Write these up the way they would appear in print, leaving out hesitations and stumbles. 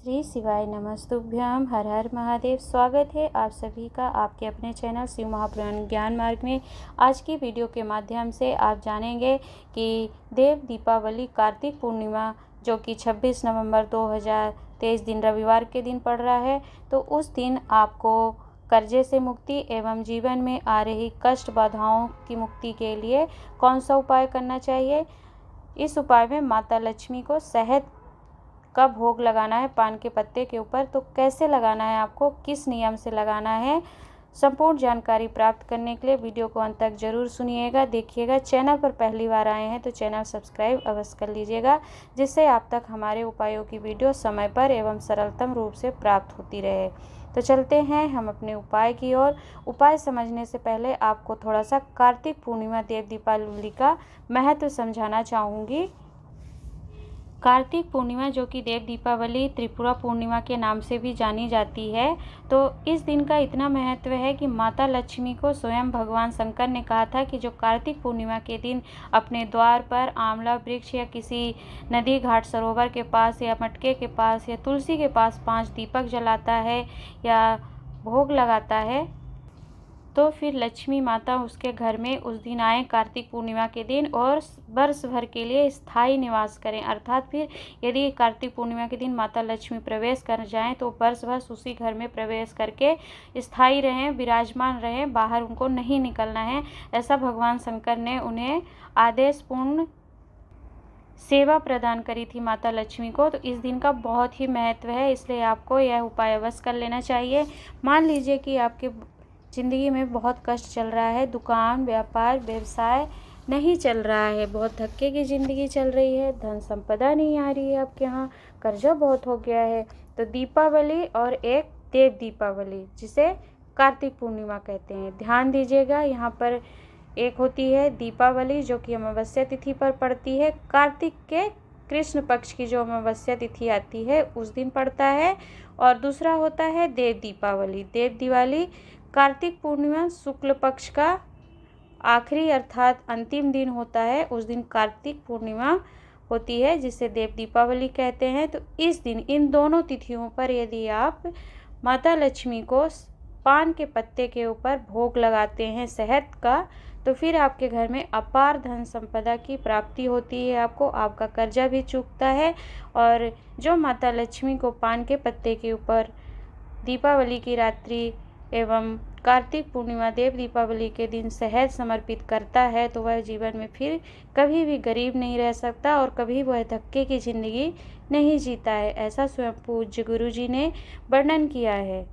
श्री शिवाय नमस्तुभ्यम। हर हर महादेव। स्वागत है आप सभी का आपके अपने चैनल शिव महापुराण ज्ञान मार्ग में। आज की वीडियो के माध्यम से आप जानेंगे कि देव दीपावली कार्तिक पूर्णिमा जो कि 26 नवंबर 2023 दिन रविवार के दिन पड़ रहा है, तो उस दिन आपको कर्जे से मुक्ति एवं जीवन में आ रही कष्ट बाधाओं की मुक्ति के लिए कौन सा उपाय करना चाहिए। इस उपाय में माता लक्ष्मी को शहद का भोग लगाना है पान के पत्ते के ऊपर। तो कैसे लगाना है, आपको किस नियम से लगाना है, संपूर्ण जानकारी प्राप्त करने के लिए वीडियो को अंत तक जरूर सुनिएगा, देखिएगा। चैनल पर पहली बार आए हैं तो चैनल सब्सक्राइब अवश्य कर लीजिएगा, जिससे आप तक हमारे उपायों की वीडियो समय पर एवं सरलतम रूप से प्राप्त होती रहे। तो चलते हैं हम अपने उपाय की ओर। उपाय समझने से पहले आपको थोड़ा सा कार्तिक पूर्णिमा देव दीपावली का महत्व समझाना चाहूँगी। कार्तिक पूर्णिमा जो कि देव दीपावली त्रिपुरा पूर्णिमा के नाम से भी जानी जाती है, तो इस दिन का इतना महत्व है कि माता लक्ष्मी को स्वयं भगवान शंकर ने कहा था कि जो कार्तिक पूर्णिमा के दिन अपने द्वार पर आंवला वृक्ष या किसी नदी घाट सरोवर के पास या मटके के पास या तुलसी के पास 5 दीपक जलाता है या भोग लगाता है, तो फिर लक्ष्मी माता उसके घर में उस दिन आए कार्तिक पूर्णिमा के दिन और वर्ष भर के लिए स्थायी निवास करें। अर्थात फिर यदि कार्तिक पूर्णिमा के दिन माता लक्ष्मी प्रवेश कर जाएं तो वर्ष भर उसी घर में प्रवेश करके स्थायी रहें, विराजमान रहें, बाहर उनको नहीं निकलना है। ऐसा भगवान शंकर ने उन्हें आदेशपूर्ण सेवा प्रदान करी थी माता लक्ष्मी को। तो इस दिन का बहुत ही महत्व है, इसलिए आपको यह उपाय अवश्य कर लेना चाहिए। मान लीजिए कि आपके ज़िंदगी में बहुत कष्ट चल रहा है, दुकान व्यापार व्यवसाय नहीं चल रहा है, बहुत धक्के की ज़िंदगी चल रही है, धन संपदा नहीं आ रही है आपके यहाँ, कर्जा बहुत हो गया है, तो दीपावली और एक देव दीपावली जिसे कार्तिक पूर्णिमा कहते हैं, ध्यान दीजिएगा। यहाँ पर एक होती है दीपावली जो कि अमावस्या तिथि पर पड़ती है, कार्तिक के कृष्ण पक्ष की जो अमावस्या तिथि आती है उस दिन पड़ता है, और दूसरा होता है देव दीपावली। देव दिवाली कार्तिक पूर्णिमा शुक्ल पक्ष का आखिरी अर्थात अंतिम दिन होता है, उस दिन कार्तिक पूर्णिमा होती है जिसे देव दीपावली कहते हैं। तो इस दिन इन दोनों तिथियों पर यदि आप माता लक्ष्मी को पान के पत्ते के ऊपर भोग लगाते हैं शहद का, तो फिर आपके घर में अपार धन संपदा की प्राप्ति होती है, आपका कर्जा भी चूकता है। और जो माता लक्ष्मी को पान के पत्ते के ऊपर दीपावली की रात्रि एवं कार्तिक पूर्णिमा देव दीपावली के दिन शहद समर्पित करता है, तो वह जीवन में फिर कभी भी गरीब नहीं रह सकता और कभी वह धक्के की ज़िंदगी नहीं जीता है। ऐसा स्वयं पूज्य गुरु जी ने वर्णन किया है,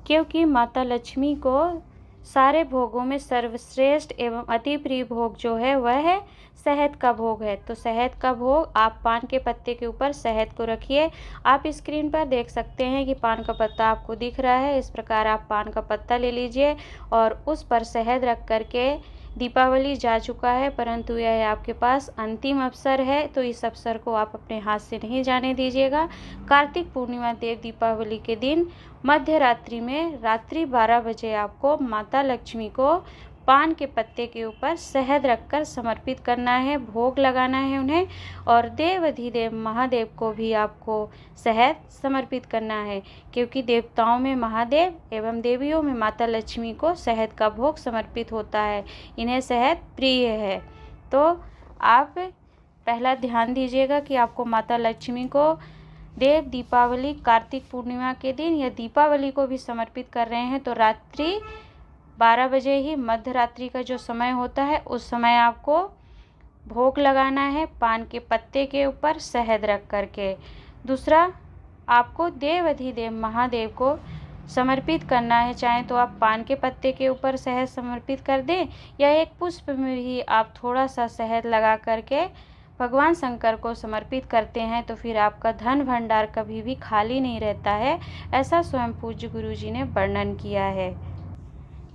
क्योंकि माता लक्ष्मी को सारे भोगों में सर्वश्रेष्ठ एवं अति प्रिय भोग जो है वह है शहद का भोग है। तो शहद का भोग आप पान के पत्ते के ऊपर शहद को रखिए। आप स्क्रीन पर देख सकते हैं कि पान का पत्ता आपको दिख रहा है, इस प्रकार आप पान का पत्ता ले लीजिए और उस पर शहद रख करके, दीपावली जा चुका है परंतु यह आपके पास अंतिम अवसर है, तो इस अवसर को आप अपने हाथ से नहीं जाने दीजिएगा। कार्तिक पूर्णिमा देव दीपावली के दिन मध्य रात्रि में रात्रि 12 बजे आपको माता लक्ष्मी को पान के पत्ते के ऊपर शहद रखकर समर्पित करना है, भोग लगाना है उन्हें, और देव अधिदेव महादेव को भी आपको शहद समर्पित करना है, क्योंकि देवताओं में महादेव एवं देवियों में माता लक्ष्मी को शहद का भोग समर्पित होता है, इन्हें शहद प्रिय है। तो आप पहला ध्यान दीजिएगा कि आपको माता लक्ष्मी को देव दीपावली कार्तिक पूर्णिमा के दिन या दीपावली को भी समर्पित कर रहे हैं तो रात्रि 12 बजे ही मध्य रात्रि का जो समय होता है उस समय आपको भोग लगाना है पान के पत्ते के ऊपर शहद रख करके। दूसरा, आपको देव अधिदेव महादेव को समर्पित करना है, चाहे तो आप पान के पत्ते के ऊपर शहद समर्पित कर दें या एक पुष्प में भी आप थोड़ा सा शहद लगा करके भगवान शंकर को समर्पित करते हैं, तो फिर आपका धन भंडार कभी भी खाली नहीं रहता है। ऐसा स्वयं पूज्य गुरु जी ने वर्णन किया है।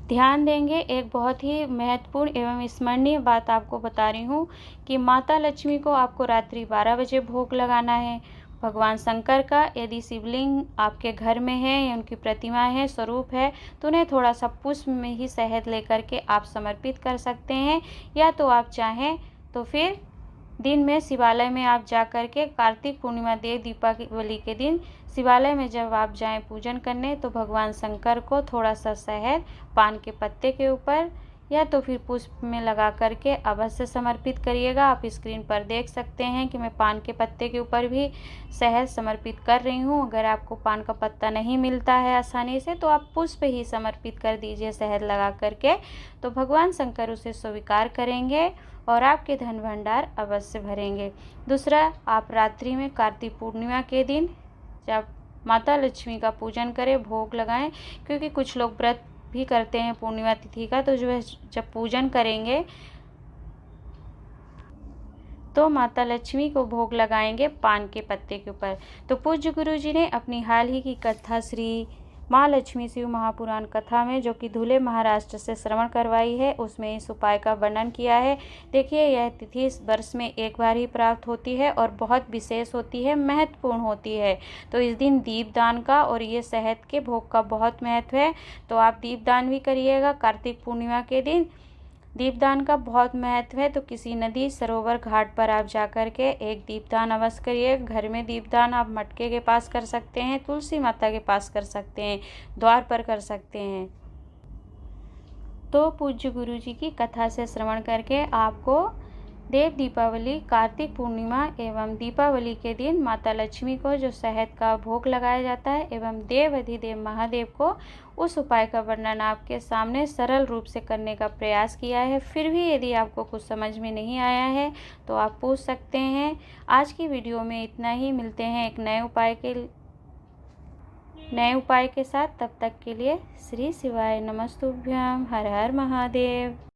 ध्यान देंगे, एक बहुत ही महत्वपूर्ण एवं स्मरणीय बात आपको बता रही हूँ कि माता लक्ष्मी को आपको रात्रि 12 बजे भोग लगाना है। भगवान शंकर का यदि शिवलिंग आपके घर में है या उनकी प्रतिमा है, स्वरूप है, तो उन्हें थोड़ा सा पुष्प में ही शहद लेकर के आप समर्पित कर सकते हैं, या तो आप चाहें तो फिर दिन में शिवालय में आप जा कर के कार्तिक पूर्णिमा देव दीपावली के दिन शिवालय में जब आप जाएं पूजन करने, तो भगवान शंकर को थोड़ा सा शहद पान के पत्ते के ऊपर या तो फिर पुष्प में लगा करके अवश्य समर्पित करिएगा। आप स्क्रीन पर देख सकते हैं कि मैं पान के पत्ते के ऊपर भी शहद समर्पित कर रही हूँ। अगर आपको पान का पत्ता नहीं मिलता है आसानी से, तो आप पुष्प ही समर्पित कर दीजिए शहद लगा करके, तो भगवान शंकर उसे स्वीकार करेंगे और आपके धन भंडार अवश्य भरेंगे। दूसरा, आप रात्रि में कार्तिक पूर्णिमा के दिन जब माता लक्ष्मी का पूजन करें, भोग लगाएं, क्योंकि कुछ लोग व्रत भी करते हैं पूर्णिमा तिथि का, तो जो है जब पूजन करेंगे तो माता लक्ष्मी को भोग लगाएंगे पान के पत्ते के ऊपर। तो पूज्य गुरु जी ने अपनी हाल ही की कथा श्री माँ लक्ष्मी शिव महापुराण कथा में, जो कि धुले महाराष्ट्र से श्रवण करवाई है, उसमें इस उपाय का वर्णन किया है। देखिए, यह तिथि इस वर्ष में एक बार ही प्राप्त होती है और बहुत विशेष होती है, महत्वपूर्ण होती है। तो इस दिन दीपदान का और ये शहद के भोग का बहुत महत्व है, तो आप दीपदान भी करिएगा। कार्तिक पूर्णिमा के दिन दीपदान का बहुत महत्व है, तो किसी नदी सरोवर घाट पर आप जा कर के एक दीपदान अवश्य करिए। घर में दीपदान आप मटके के पास कर सकते हैं, तुलसी माता के पास कर सकते हैं, द्वार पर कर सकते हैं। तो पूज्य गुरु जी की कथा से श्रवण करके आपको देव दीपावली, कार्तिक पूर्णिमा एवं दीपावली के दिन माता लक्ष्मी को जो शहद का भोग लगाया जाता है एवं देव अधिदेव महादेव को, उस उपाय का वर्णन आपके सामने सरल रूप से करने का प्रयास किया है। फिर भी यदि आपको कुछ समझ में नहीं आया है तो आप पूछ सकते हैं। आज की वीडियो में इतना ही। मिलते हैं एक नए उपाय के साथ। तब तक के लिए श्री शिवाय नमस्तुभ्यम। हर हर महादेव।